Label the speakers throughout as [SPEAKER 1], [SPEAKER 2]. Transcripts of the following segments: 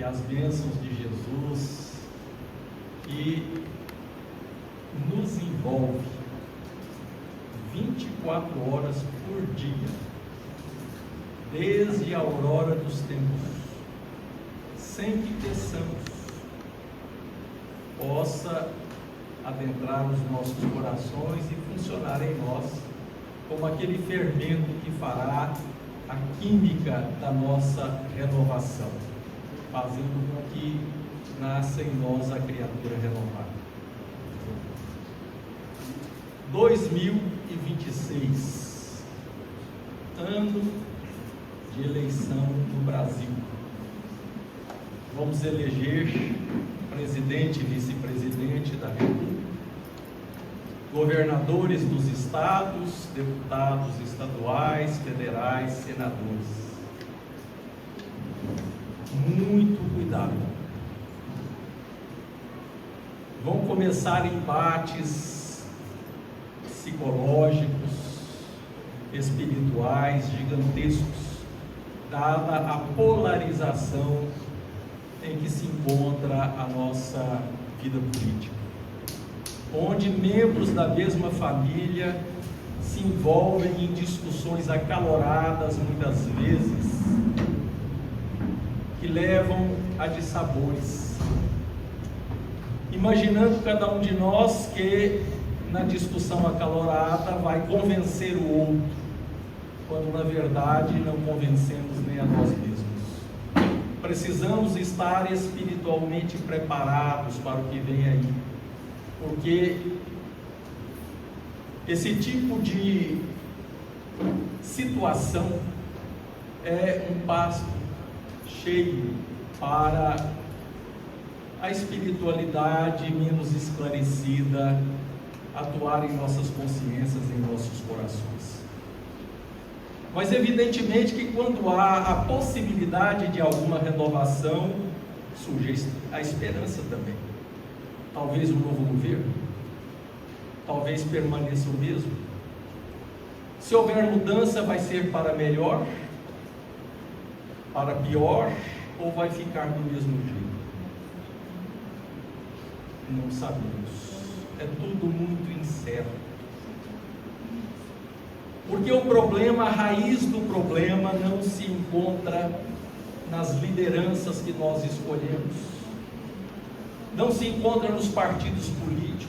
[SPEAKER 1] as bênçãos de Jesus, que nos envolve 24 horas por dia, desde a aurora dos tempos, sem que peçamos, possa adentrar os nossos corações e funcionar em nós como aquele fermento que fará a química da nossa renovação, fazendo com que nasça em nós a criatura renovada. 2026, ano de eleição no Brasil. Vamos eleger presidente e vice-presidente da República, governadores dos estados, deputados estaduais, federais, senadores. Muito cuidado. Vão começar embates psicológicos, espirituais, gigantescos, dada a polarização em que se encontra a nossa vida política, onde membros da mesma família se envolvem em discussões acaloradas, muitas vezes, que levam a dissabores, imaginando cada um de nós que na discussão acalorada vai convencer o outro, quando na verdade não convencemos nem a nós mesmos. Precisamos estar espiritualmente preparados para o que vem aí, porque esse tipo de situação é um pasto cheio para a espiritualidade menos esclarecida atuar em nossas consciências, em nossos corações. Mas evidentemente que quando há a possibilidade de alguma renovação, surge a esperança também. Talvez um novo governo, talvez permaneça o mesmo. Se houver mudança, vai ser para melhor, para pior, ou vai ficar do mesmo jeito? Não sabemos. É tudo muito incerto. Porque o problema, a raiz do problema não se encontra nas lideranças que nós escolhemos, não se encontra nos partidos políticos,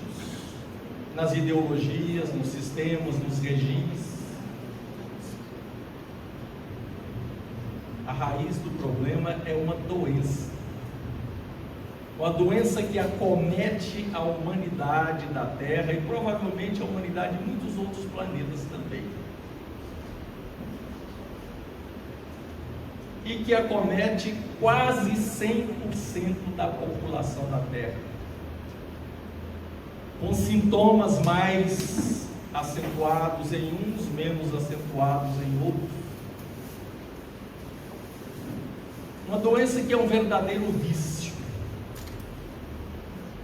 [SPEAKER 1] nas ideologias, nos sistemas, nos regimes. A raiz do problema é uma doença que acomete a humanidade da Terra e provavelmente a humanidade de muitos outros planetas também. E que acomete quase 100% da população da Terra, com sintomas mais acentuados em uns, menos acentuados em outros. Uma doença que é um verdadeiro vício.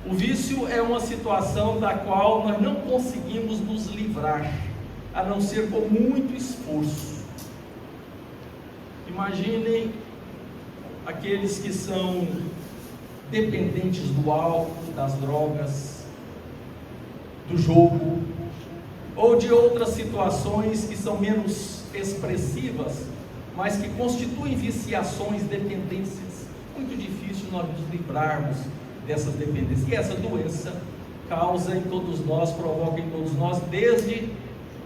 [SPEAKER 1] O vício é uma situação da qual nós não conseguimos nos livrar, a não ser com muito esforço. Imaginem aqueles que são dependentes do álcool, das drogas, do jogo, ou de outras situações que são menos expressivas, mas que constituem viciações, dependências. Muito difícil nós nos livrarmos dessas dependências. E essa doença causa em todos nós, provoca em todos nós, desde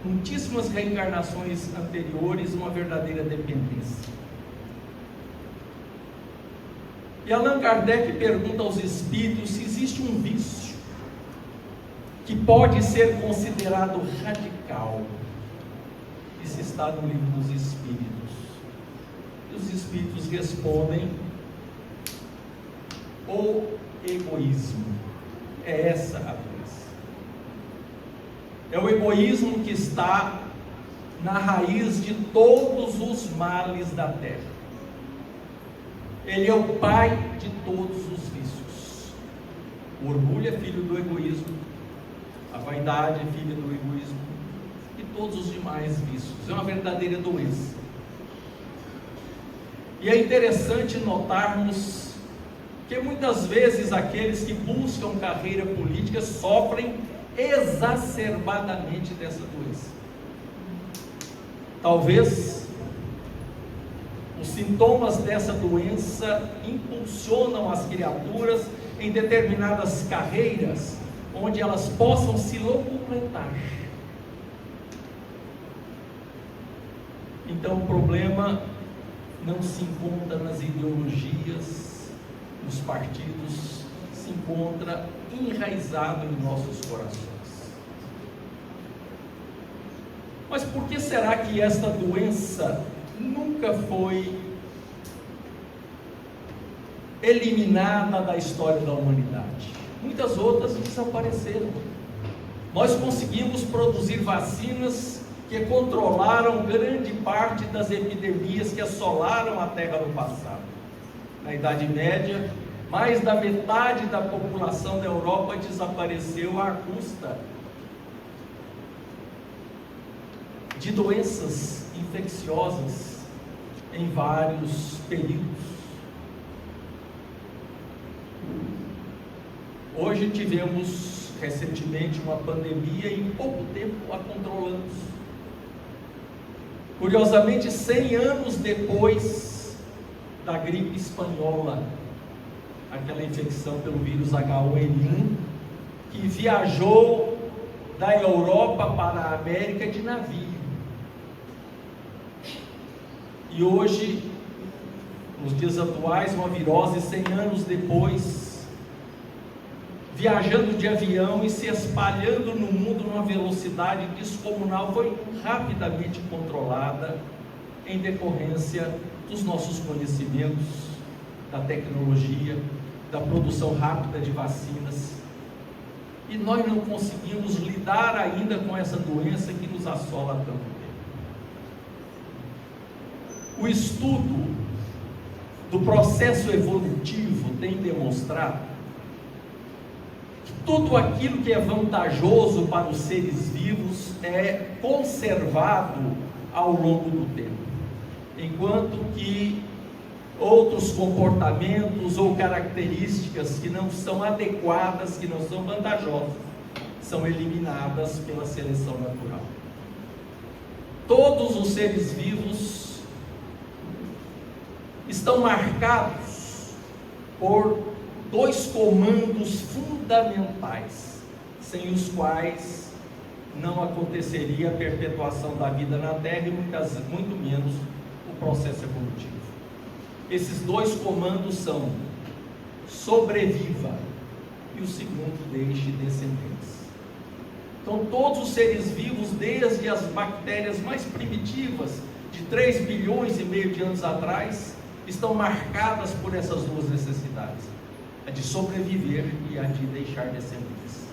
[SPEAKER 1] muitíssimas reencarnações anteriores, uma verdadeira dependência. E Allan Kardec pergunta aos espíritos se existe um vício que pode ser considerado radical. Isso está no Livro dos Espíritos. E os espíritos respondem: o egoísmo. É essa a doença. É o egoísmo que está na raiz de todos os males da terra. Ele é o pai de todos os vícios. O orgulho é filho do egoísmo, a vaidade é filha do egoísmo e todos os demais vícios. É uma verdadeira doença. E é interessante notarmos que muitas vezes aqueles que buscam carreira política sofrem exacerbadamente dessa doença. Talvez os sintomas dessa doença impulsionam as criaturas em determinadas carreiras onde elas possam se locumentar. Então o problema não se encontra nas ideologias, nos partidos, se encontra enraizado em nossos corações. Mas por que será que esta doença nunca foi eliminada da história da humanidade? Muitas outras desapareceram. Nós conseguimos produzir vacinas que controlaram grande parte das epidemias que assolaram a Terra no passado. Na Idade Média, mais da metade da população da Europa desapareceu à custa de doenças infecciosas em vários períodos. Hoje tivemos recentemente uma pandemia e em pouco tempo a controlamos. Curiosamente, 100 anos depois da gripe espanhola, aquela infecção pelo vírus H1N1, que viajou da Europa para a América de navio. E hoje, nos dias atuais, uma virose 100 anos depois, viajando de avião e se espalhando no mundo numa velocidade descomunal, foi rapidamente controlada em decorrência dos nossos conhecimentos, da tecnologia, da produção rápida de vacinas. E nós não conseguimos lidar ainda com essa doença que nos assola há tanto tempo. O estudo do processo evolutivo tem demonstrado que tudo aquilo que é vantajoso para os seres vivos é conservado ao longo do tempo, enquanto que outros comportamentos ou características que não são adequadas, que não são vantajosas, são eliminadas pela seleção natural. Todos os seres vivos estão marcados por dois comandos fundamentais, sem os quais não aconteceria a perpetuação da vida na Terra e muito menos o processo evolutivo. Esses dois comandos são: sobreviva, e o segundo, deixe descendentes. Então todos os seres vivos, desde as bactérias mais primitivas, de 3 bilhões e meio de anos atrás, estão marcadas por essas duas necessidades: a de sobreviver e a de deixar descendentes,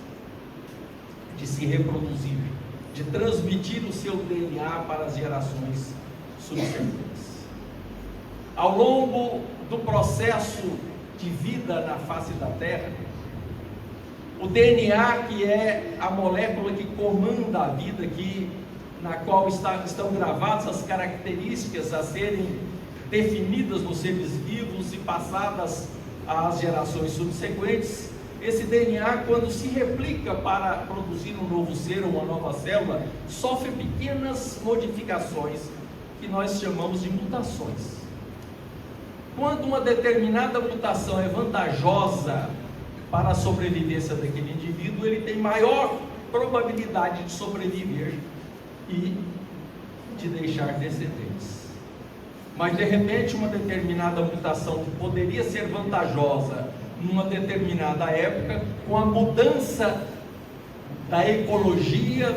[SPEAKER 1] de se reproduzir, de transmitir o seu DNA para as gerações subsequentes. Ao longo do processo de vida na face da Terra, o DNA, que é a molécula que comanda a vida, na qual estão gravadas as características a serem definidas nos seres vivos e passadas às gerações subsequentes, esse DNA, quando se replica para produzir um novo ser ou uma nova célula, sofre pequenas modificações que nós chamamos de mutações. Quando uma determinada mutação é vantajosa para a sobrevivência daquele indivíduo, ele tem maior probabilidade de sobreviver e de deixar descendentes. Mas de repente uma determinada mutação que poderia ser vantajosa numa determinada época, com a mudança da ecologia,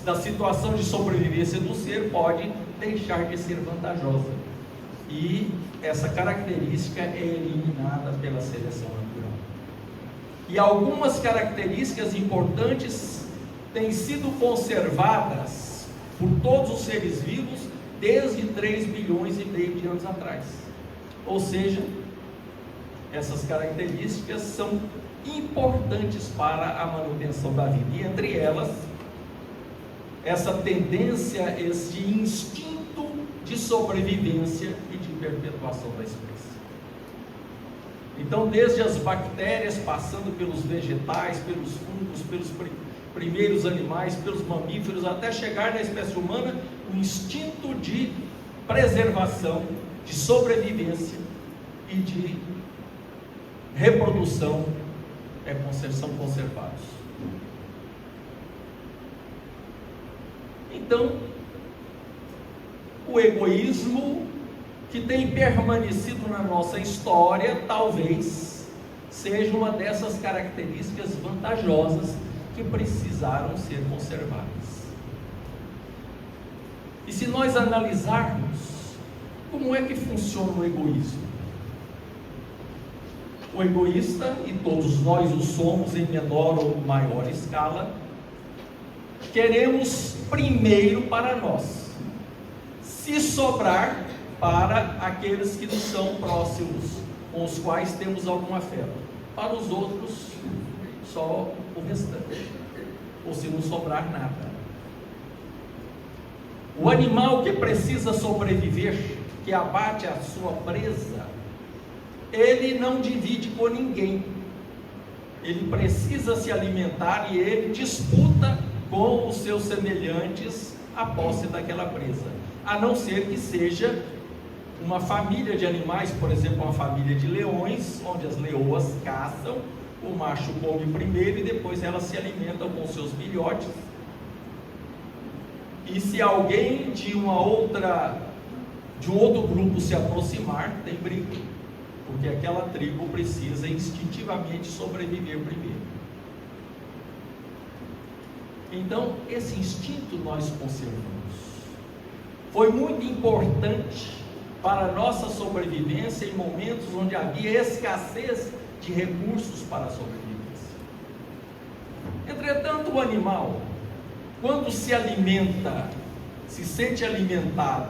[SPEAKER 1] da situação de sobrevivência do ser, pode deixar de ser vantajosa. E essa característica é eliminada pela seleção natural. E algumas características importantes têm sido conservadas por todos os seres vivos desde 3 bilhões e meio de anos atrás. Ou seja, essas características são importantes para a manutenção da vida, e entre elas, essa tendência, esse instinto de sobrevivência e de perpetuação da espécie. Então, desde as bactérias, passando pelos vegetais, pelos fungos, pelos primeiros animais, pelos mamíferos, até chegar na espécie humana, o instinto de preservação, de sobrevivência e de reprodução são conservados. Então, o egoísmo que tem permanecido na nossa história, talvez seja uma dessas características vantajosas que precisaram ser conservadas. E se nós analisarmos como é que funciona o egoísmo? O egoísta, e todos nós o somos em menor ou maior escala, queremos primeiro para nós, se sobrar para aqueles que nos são próximos, com os quais temos algum afeto. Para os outros, só o restante, ou se não sobrar nada. O animal que precisa sobreviver, que abate a sua presa, ele não divide com ninguém. Ele precisa se alimentar e ele disputa com os seus semelhantes a posse daquela presa, a não ser que seja uma família de animais, por exemplo, uma família de leões, onde as leoas caçam, o macho come primeiro e depois elas se alimentam com seus filhotes. E se alguém de um outro grupo se aproximar, tem briga, porque aquela tribo precisa instintivamente sobreviver primeiro. Então, esse instinto nós conservamos. Foi muito importante para a nossa sobrevivência em momentos onde havia escassez de recursos para a sobrevivência. Entretanto, o animal, quando se alimenta, se sente alimentado,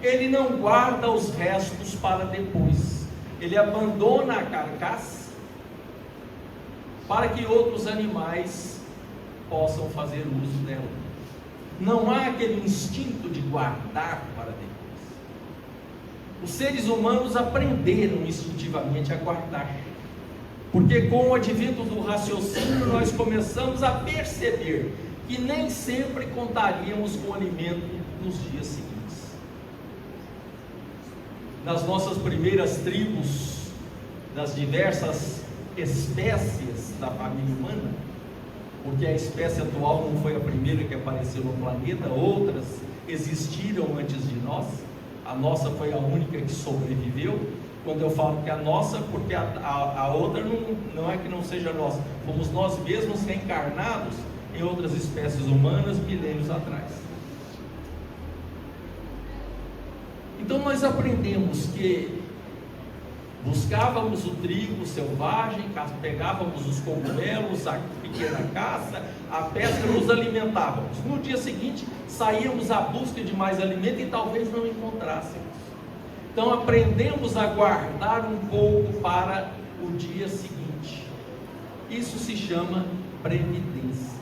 [SPEAKER 1] ele não guarda os restos para depois. Ele abandona a carcaça para que outros animais possam fazer uso dela. Não há aquele instinto de guardar para depois. Os seres humanos aprenderam instintivamente a guardar, porque com o advento do raciocínio nós começamos a perceber que nem sempre contaríamos com o alimento nos dias seguintes. Nas nossas primeiras tribos, das diversas espécies da família humana, porque a espécie atual não foi a primeira que apareceu no planeta, outras existiram antes de nós, a nossa foi a única que sobreviveu. Quando eu falo que a nossa, porque a outra não é que não seja nossa, fomos nós mesmos reencarnados em outras espécies humanas milênios atrás. Então nós aprendemos que buscávamos o trigo selvagem, pegávamos os cogumelos, a pequena caça, a pesca, nos alimentávamos. No dia seguinte saíamos à busca de mais alimento e talvez não encontrássemos. Então aprendemos a guardar um pouco para o dia seguinte. Isso se chama previdência.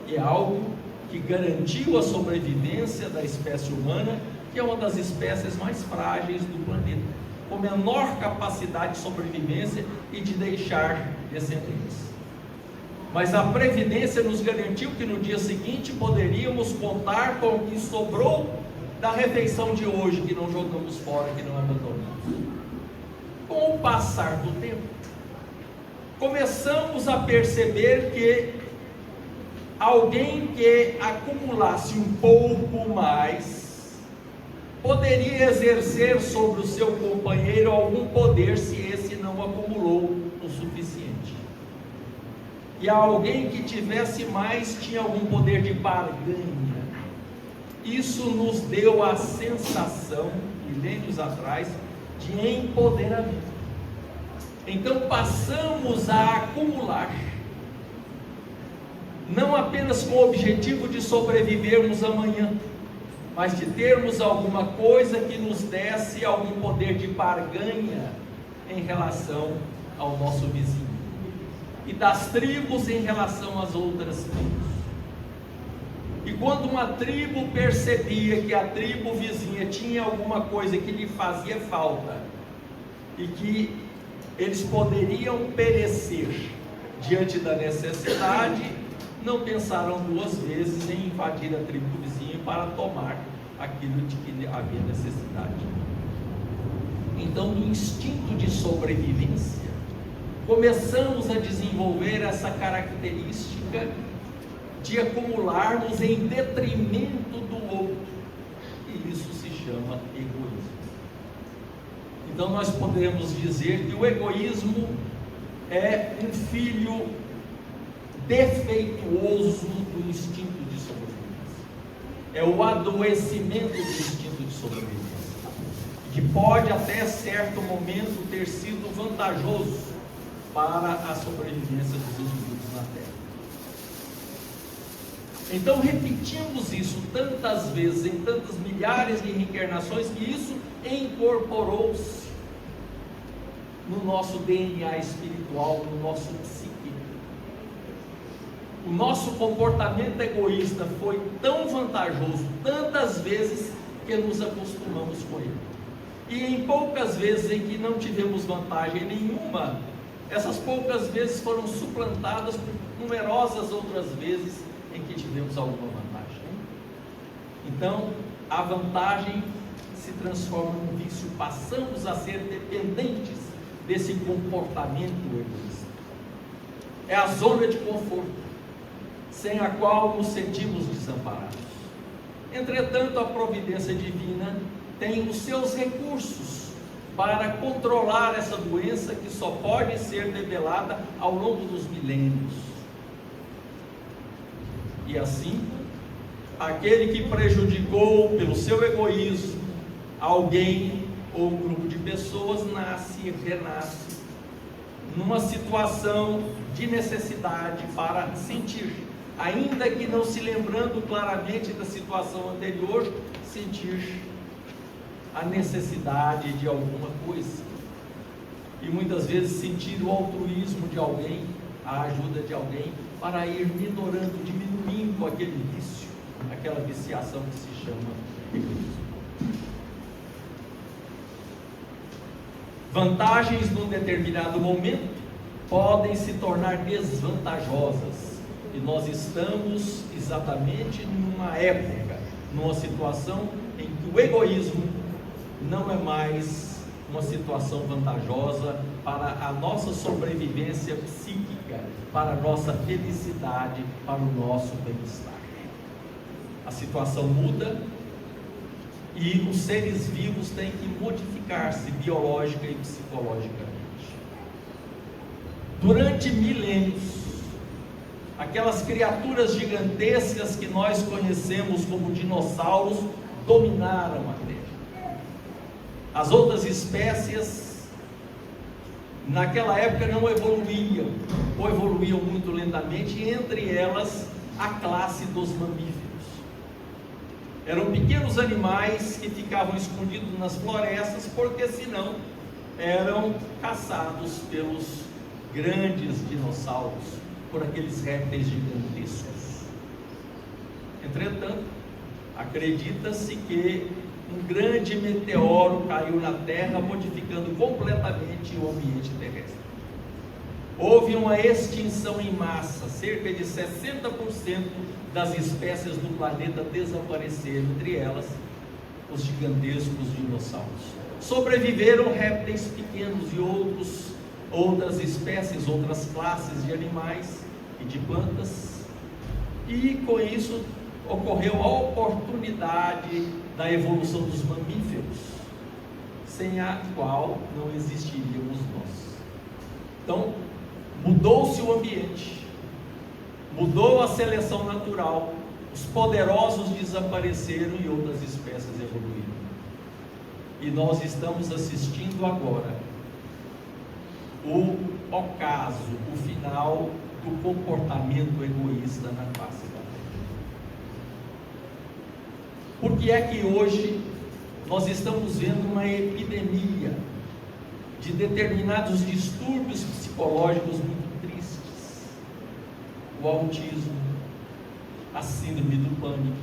[SPEAKER 1] É algo que garantiu a sobrevivência da espécie humana, que é uma das espécies mais frágeis do planeta, com menor capacidade de sobrevivência e de deixar descendentes. Mas a previdência nos garantiu que no dia seguinte poderíamos contar com o que sobrou da refeição de hoje, que não jogamos fora, que não abandonamos. Com o passar do tempo, começamos a perceber que alguém que acumulasse um pouco mais poderia exercer sobre o seu companheiro algum poder, se esse não acumulou o suficiente. E alguém que tivesse mais tinha algum poder de barganha. Isso nos deu a sensação, milênios atrás, de empoderamento. Então passamos a acumular, não apenas com o objetivo de sobrevivermos amanhã, mas de termos alguma coisa que nos desse algum poder de barganha em relação ao nosso vizinho, e das tribos em relação às outras tribos. E quando uma tribo percebia que a tribo vizinha tinha alguma coisa que lhe fazia falta, e que eles poderiam perecer diante da necessidade, não pensaram duas vezes em invadir a tribo vizinha para tomar aquilo de que havia necessidade. Então, no instinto de sobrevivência, começamos a desenvolver essa característica de acumularmos em detrimento do outro, e isso se chama egoísmo. Então nós podemos dizer que o egoísmo é um filho defeituoso do instinto de sobrevivência, é o adoecimento do instinto de sobrevivência, que pode até certo momento ter sido vantajoso para a sobrevivência dos indivíduos na Terra. Então repetimos isso tantas vezes, em tantas milhares de reencarnações, que isso incorporou-se no nosso DNA espiritual, no nosso psique. O nosso comportamento egoísta foi tão vantajoso tantas vezes que nos acostumamos com ele. E em poucas vezes em que não tivemos vantagem nenhuma, essas poucas vezes foram suplantadas por numerosas outras vezes em que tivemos alguma vantagem. Então, a vantagem se transforma num vício, passamos a ser dependentes desse comportamento egoísta. É a zona de conforto, sem a qual nos sentimos desamparados. Entretanto, a providência divina tem os seus recursos para controlar essa doença que só pode ser debelada ao longo dos milênios. E assim, aquele que prejudicou pelo seu egoísmo alguém ou um grupo de pessoas nasce e renasce numa situação de necessidade para sentir, ainda que não se lembrando claramente da situação anterior, sentir a necessidade de alguma coisa, e muitas vezes sentir o altruísmo de alguém, a ajuda de alguém, para ir minorando, diminuindo aquele vício, aquela viciação que se chama egoísmo. Vantagens num determinado momento podem se tornar desvantajosas, e nós estamos exatamente numa época, numa situação em que o egoísmo não é mais uma situação vantajosa para a nossa sobrevivência psíquica, para a nossa felicidade, para o nosso bem-estar. A situação muda e os seres vivos têm que modificar-se biológica e psicologicamente. Durante milênios, aquelas criaturas gigantescas que nós conhecemos como dinossauros dominaram a Terra. As outras espécies naquela época não evoluíam, ou evoluíam muito lentamente, e entre elas a classe dos mamíferos. Eram pequenos animais que ficavam escondidos nas florestas, porque senão eram caçados pelos grandes dinossauros, por aqueles répteis gigantescos. Entretanto, acredita-se que um grande meteoro caiu na Terra, modificando completamente o ambiente terrestre. Houve uma extinção em massa, cerca de 60% das espécies do planeta desapareceram, entre elas os gigantescos dinossauros. Sobreviveram répteis pequenos e outras espécies, outras classes de animais e de plantas, e com isso ocorreu a oportunidade da evolução dos mamíferos, sem a qual não existiríamos nós. Então, mudou-se o ambiente, mudou a seleção natural, os poderosos desapareceram e outras espécies evoluíram. E nós estamos assistindo agora o ocaso, o final do comportamento egoísta na face da Terra. Por que é que hoje nós estamos vendo uma epidemia de determinados distúrbios psicológicos muito tristes? O autismo, a síndrome do pânico,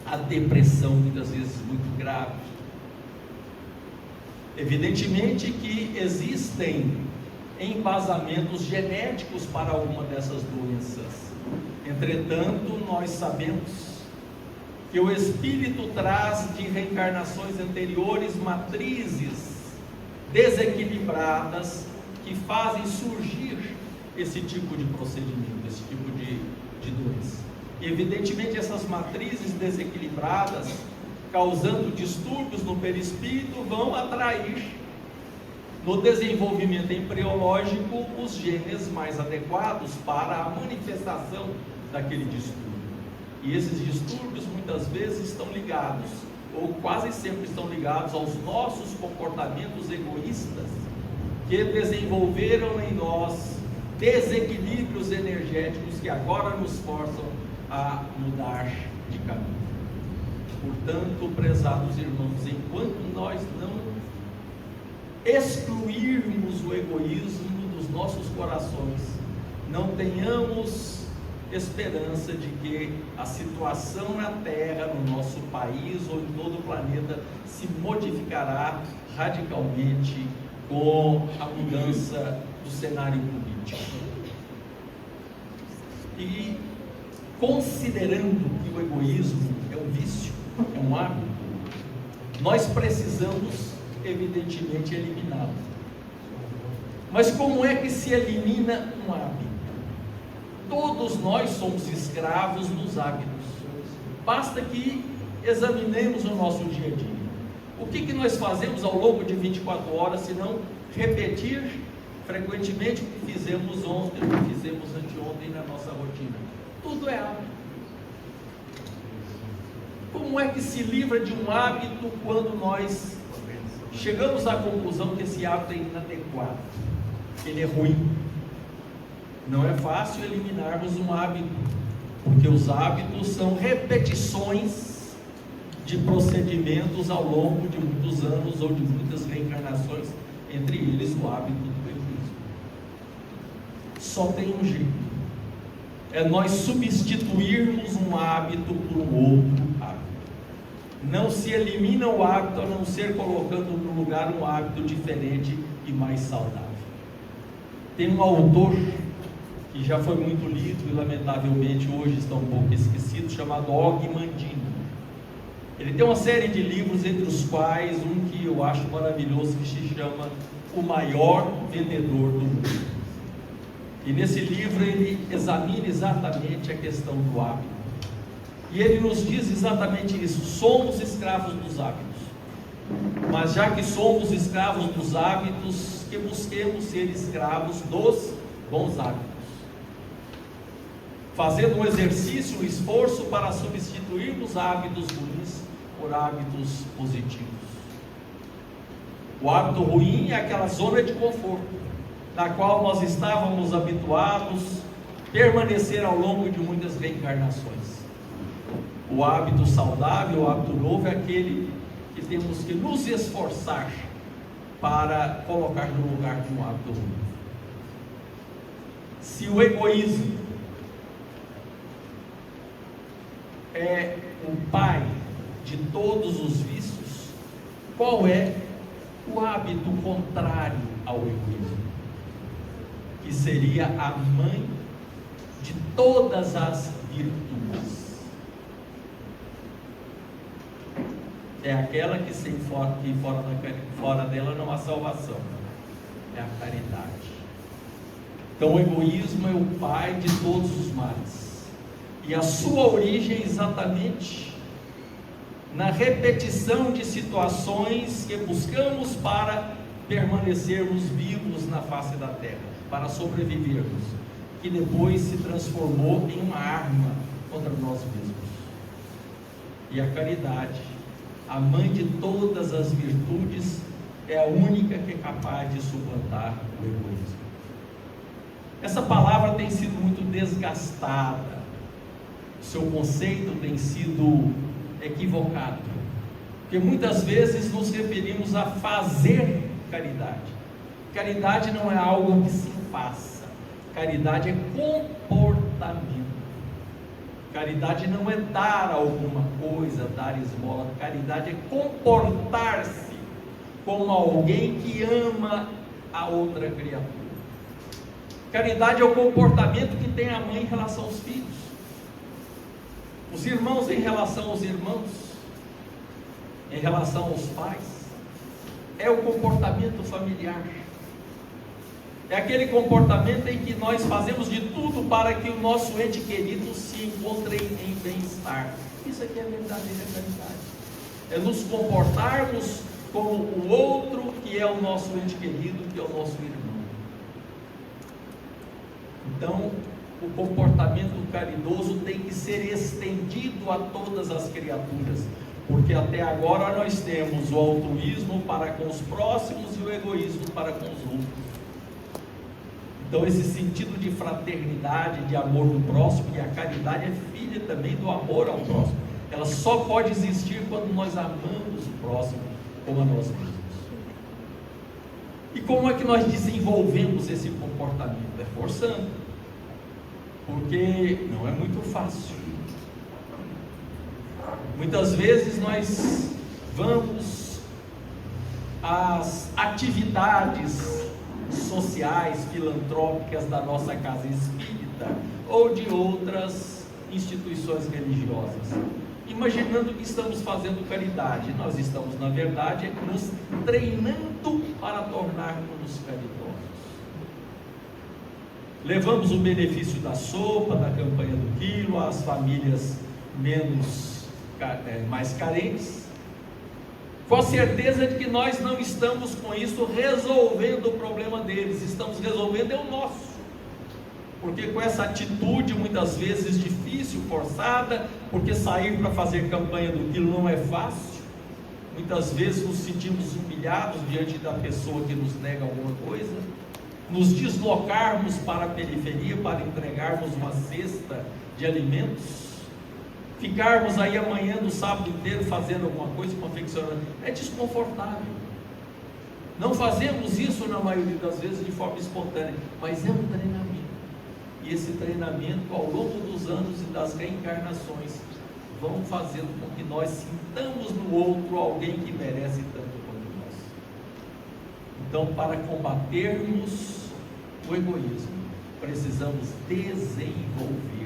[SPEAKER 1] a depressão muitas vezes muito grave. Evidentemente que existem embasamentos genéticos para alguma dessas doenças. Entretanto, nós sabemos que o espírito traz de reencarnações anteriores matrizes desequilibradas que fazem surgir esse tipo de procedimento, esse tipo de doença. Evidentemente, essas matrizes desequilibradas, causando distúrbios no perispírito, vão atrair no desenvolvimento embriológico os genes mais adequados para a manifestação daquele distúrbio. E esses distúrbios muitas vezes estão ligados, ou quase sempre estão ligados, aos nossos comportamentos egoístas que desenvolveram em nós desequilíbrios energéticos que agora nos forçam a mudar de caminho. Portanto, prezados irmãos, enquanto nós não excluirmos o egoísmo dos nossos corações, não tenhamos esperança de que a situação na Terra, no nosso país ou em todo o planeta se modificará radicalmente com a mudança do cenário político. E considerando que o egoísmo é um vício, é um hábito, nós precisamos evidentemente eliminá-lo. Mas como é que se elimina um hábito? Todos nós somos escravos dos hábitos. Basta que examinemos o nosso dia a dia. O que nós fazemos ao longo de 24 horas, se não repetir frequentemente o que fizemos ontem, o que fizemos anteontem na nossa rotina? Tudo é hábito. Como é que se livra de um hábito quando nós chegamos à conclusão que esse hábito é inadequado, ele é ruim? Não é fácil eliminarmos um hábito, porque os hábitos são repetições de procedimentos ao longo de muitos anos ou de muitas reencarnações, entre eles o hábito do egoísmo. Só tem um jeito, é nós substituirmos um hábito por um outro hábito. Não se elimina o hábito a não ser colocando no lugar um hábito diferente e mais saudável. Tem um autor que já foi muito lido e lamentavelmente hoje está um pouco esquecido, chamado Og Mandino. Ele tem uma série de livros, entre os quais um que eu acho maravilhoso, que se chama O Maior Vendedor do Mundo. E nesse livro ele examina exatamente a questão do hábito. E ele nos diz exatamente isso: somos escravos dos hábitos. Mas já que somos escravos dos hábitos, que busquemos ser escravos dos bons hábitos, fazendo um exercício, um esforço para substituirmos hábitos ruins por hábitos positivos. O hábito ruim é aquela zona de conforto, na qual nós estávamos habituados a permanecer ao longo de muitas reencarnações. O hábito saudável, o hábito novo, é aquele que temos que nos esforçar para colocar no lugar de um hábito ruim. Se o egoísmo é o pai de todos os vícios, qual é o hábito contrário ao egoísmo? Que seria a mãe de todas as virtudes. É aquela que fora dela não há salvação. É a caridade. Então o egoísmo é o pai de todos os males. E a sua origem é exatamente na repetição de situações que buscamos para permanecermos vivos na face da terra, para sobrevivermos, que depois se transformou em uma arma contra nós mesmos. E a caridade, a mãe de todas as virtudes, é a única que é capaz de suplantar o egoísmo. Essa palavra tem sido muito desgastada, o seu conceito tem sido equivocado, porque muitas vezes nos referimos a fazer caridade. Caridade não é algo que se faça, caridade é comportamento. Caridade não é dar alguma coisa, dar esmola. Caridade é comportar-se como alguém que ama a outra criatura. Caridade é o comportamento que tem a mãe em relação aos filhos, os irmãos em relação aos irmãos, em relação aos pais. É o comportamento familiar. É aquele comportamento em que nós fazemos de tudo para que o nosso ente querido se encontre em bem-estar. Isso aqui é a verdadeira caridade. É nos comportarmos como o outro que é o nosso ente querido, que é o nosso irmão. Então, o comportamento caridoso tem que ser estendido a todas as criaturas, porque até agora nós temos o altruísmo para com os próximos e o egoísmo para com os outros. Então, esse sentido de fraternidade, de amor do próximo, e a caridade é filha também do amor ao próximo. Ela só pode existir quando nós amamos o próximo como a nós mesmos. E como é que nós desenvolvemos esse comportamento? É forçando, porque não é muito fácil. Muitas vezes nós vamos às atividades sociais, filantrópicas da nossa casa espírita ou de outras instituições religiosas, imaginando que estamos fazendo caridade. Nós estamos, na verdade, nos treinando para tornarmos caridosos. Levamos o benefício da sopa, da campanha do quilo, às famílias mais carentes, com a certeza de que nós não estamos com isso resolvendo o problema deles, estamos resolvendo o nosso. Porque com essa atitude muitas vezes difícil, forçada, porque sair para fazer campanha do quilo não é fácil, muitas vezes nos sentimos humilhados diante da pessoa que nos nega alguma coisa, nos deslocarmos para a periferia para entregarmos uma cesta de alimentos, ficarmos aí amanhã do sábado inteiro fazendo alguma coisa, confeccionando, é desconfortável. Não fazemos isso na maioria das vezes de forma espontânea, mas é um treinamento. E esse treinamento, ao longo dos anos e das reencarnações, vão fazendo com que nós sintamos no outro alguém que merece tanto quanto nós. Então, para combatermos o egoísmo, precisamos desenvolver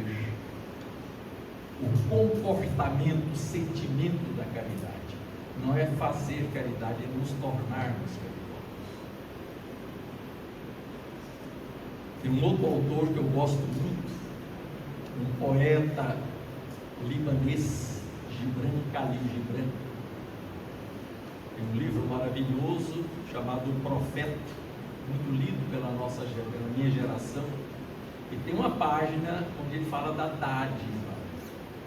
[SPEAKER 1] o comportamento, o sentimento da caridade. Não é fazer caridade, é nos tornarmos caridosos. Tem um outro autor que eu gosto muito, um poeta libanês, Gibran Khalil Gibran. Tem um livro maravilhoso chamado O Profeta, muito lido pela minha geração, e tem uma página onde ele fala da dádiva,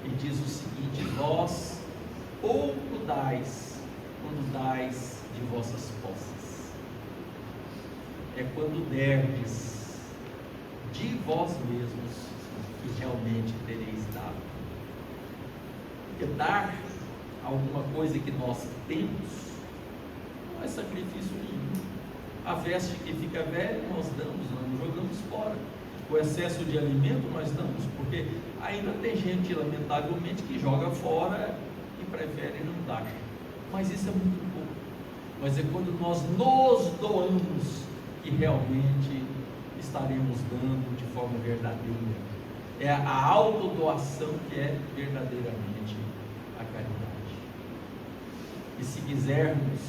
[SPEAKER 1] e diz o seguinte: vós pouco dais quando dais de vossas posses, é quando derdes de vós mesmos que realmente tereis dado. Porque dar alguma coisa que nós temos não é sacrifício nenhum. A veste que fica velha nós damos, nós não jogamos fora. O excesso de alimento nós damos, porque ainda tem gente, lamentavelmente, que joga fora e prefere não dar. Mas isso é muito pouco. Mas é quando nós nos doamos que realmente estaremos dando de forma verdadeira. É a autodoação que é verdadeiramente a caridade. E se quisermos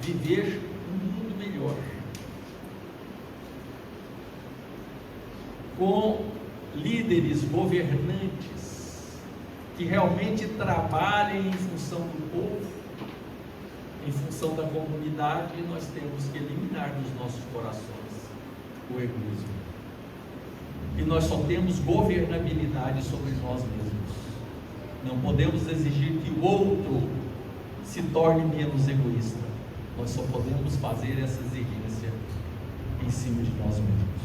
[SPEAKER 1] viver um mundo melhor, com líderes governantes que realmente trabalhem em função do povo, em função da comunidade, nós temos que eliminar dos nossos corações o egoísmo. E nós só temos governabilidade sobre nós mesmos. Não podemos exigir que o outro se torne menos egoísta. Nós só podemos fazer essa exigência em cima de nós mesmos.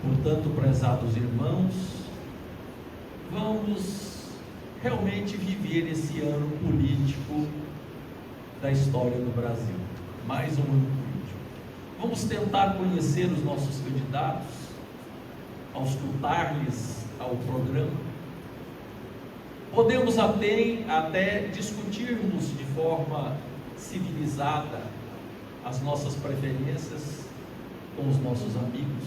[SPEAKER 1] Portanto, prezados irmãos, vamos realmente viver esse ano político da história do Brasil. Mais um ano político. Vamos tentar conhecer os nossos candidatos, auscultar-lhes ao programa, Podemos até discutirmos de forma civilizada as nossas preferências com os nossos amigos,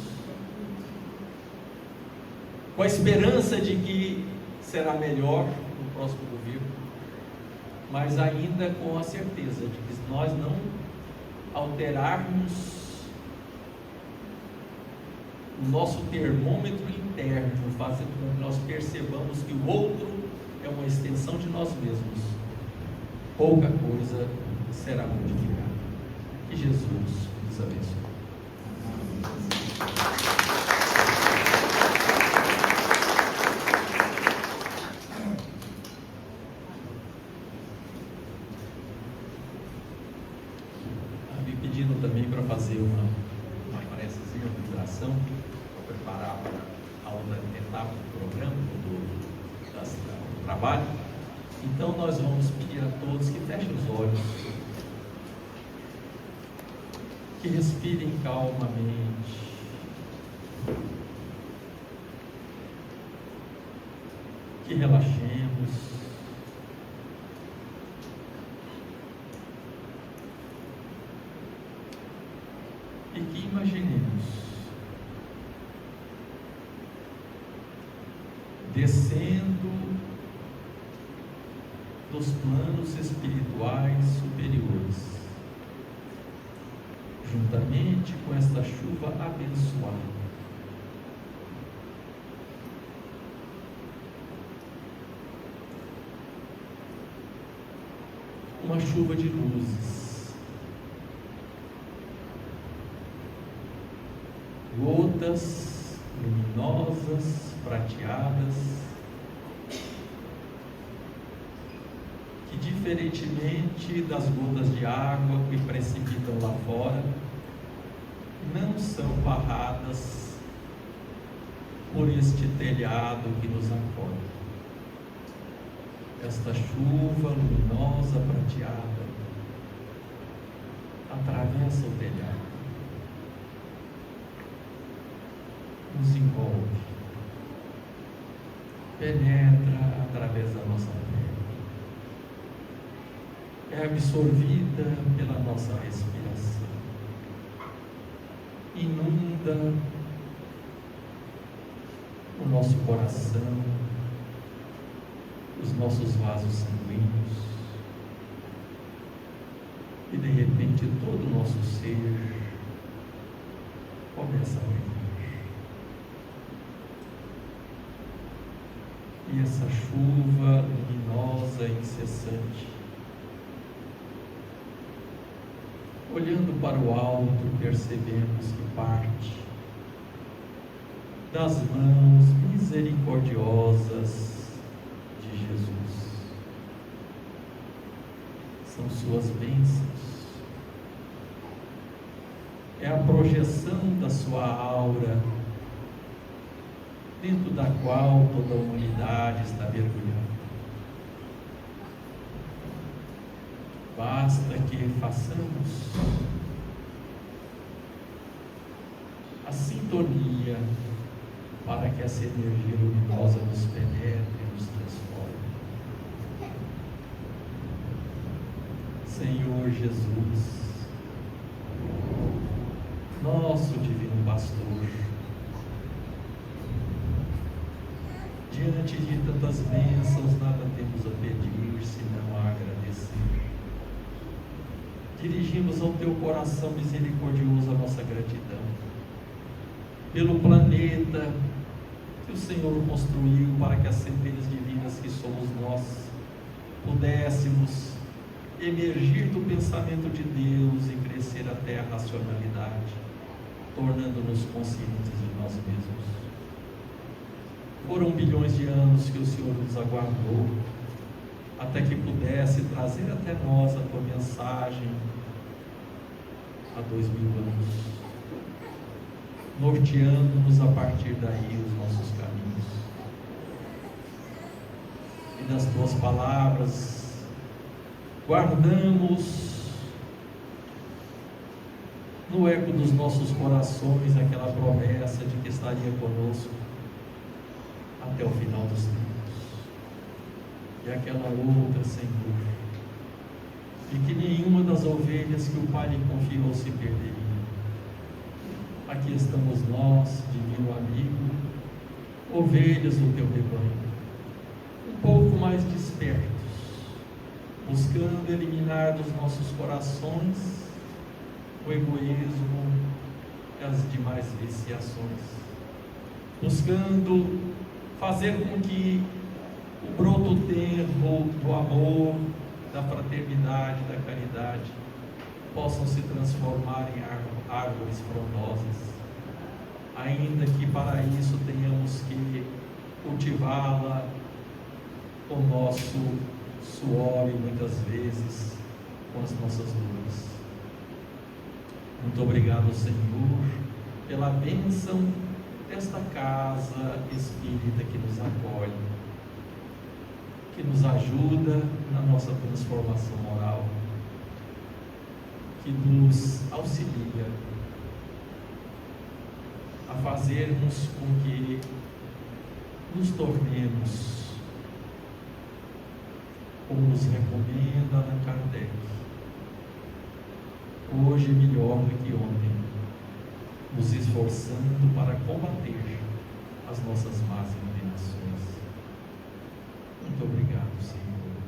[SPEAKER 1] com a esperança de que será melhor no próximo governo, mas ainda com a certeza de que se nós não alterarmos o nosso termômetro interno, fazendo com que nós percebamos que o outro é uma extensão de nós mesmos, pouca coisa será modificada. Que Jesus nos abençoe. Me pedindo também para fazer uma preces, uma oração, para preparar para a outra etapa do programa, do trabalho. Então nós vamos pedir a todos que fechem os olhos, que respirem calmamente, que relaxemos, e que imaginemos descendo dos planos espirituais superiores, juntamente com esta chuva abençoada, uma chuva de luzes, gotas luminosas, prateadas, que diferentemente das gotas de água que precipitam lá fora, não são barradas por este telhado que nos acolhe. Esta chuva luminosa, prateada, atravessa o telhado, nos envolve, penetra através da nossa pele, é absorvida pela nossa respiração, inunda o nosso coração, os nossos vasos sanguíneos, e de repente todo o nosso ser começa a brilhar. E essa chuva luminosa e incessante, olhando para o alto, percebemos que parte das mãos misericordiosas de Jesus. São suas bênçãos, é a projeção da sua aura, dentro da qual toda a humanidade está mergulhada. Basta que façamos a sintonia para que essa energia luminosa nos penetre e nos transforme. Senhor Jesus, nosso divino pastor, diante de tantas bênçãos, nada temos a pedir, senão a agradecer. Dirigimos ao teu coração misericordioso a nossa gratidão pelo planeta que o Senhor construiu para que as sementes divinas que somos nós pudéssemos emergir do pensamento de Deus e crescer até a racionalidade, tornando-nos conscientes de nós mesmos. Foram bilhões de anos que o Senhor nos aguardou, até que pudesse trazer até nós a tua mensagem há 2000 anos, norteando-nos a partir daí os nossos caminhos. E nas tuas palavras guardamos no eco dos nossos corações aquela promessa de que estaria conosco até o final dos tempos. e aquela outra, Senhor, e que nenhuma das ovelhas que o Pai lhe confiou se perderia. Aqui estamos nós, divino amigo, ovelhas do teu rebanho, um pouco mais despertos, buscando eliminar dos nossos corações o egoísmo e as demais viciações, buscando fazer com que o broto tenro do amor, da fraternidade, da caridade possam se transformar em árvores frondosas, ainda que para isso tenhamos que cultivá-la com o nosso suor e muitas vezes com as nossas dores. Muito obrigado, Senhor, pela bênção desta casa espírita que nos acolhe, que nos ajuda na nossa transformação moral, que nos auxilia a fazermos com que nos tornemos, como nos recomenda Allan Kardec, hoje melhor do que ontem, nos esforçando para combater as nossas más inclinações. Muito obrigado, Senhor.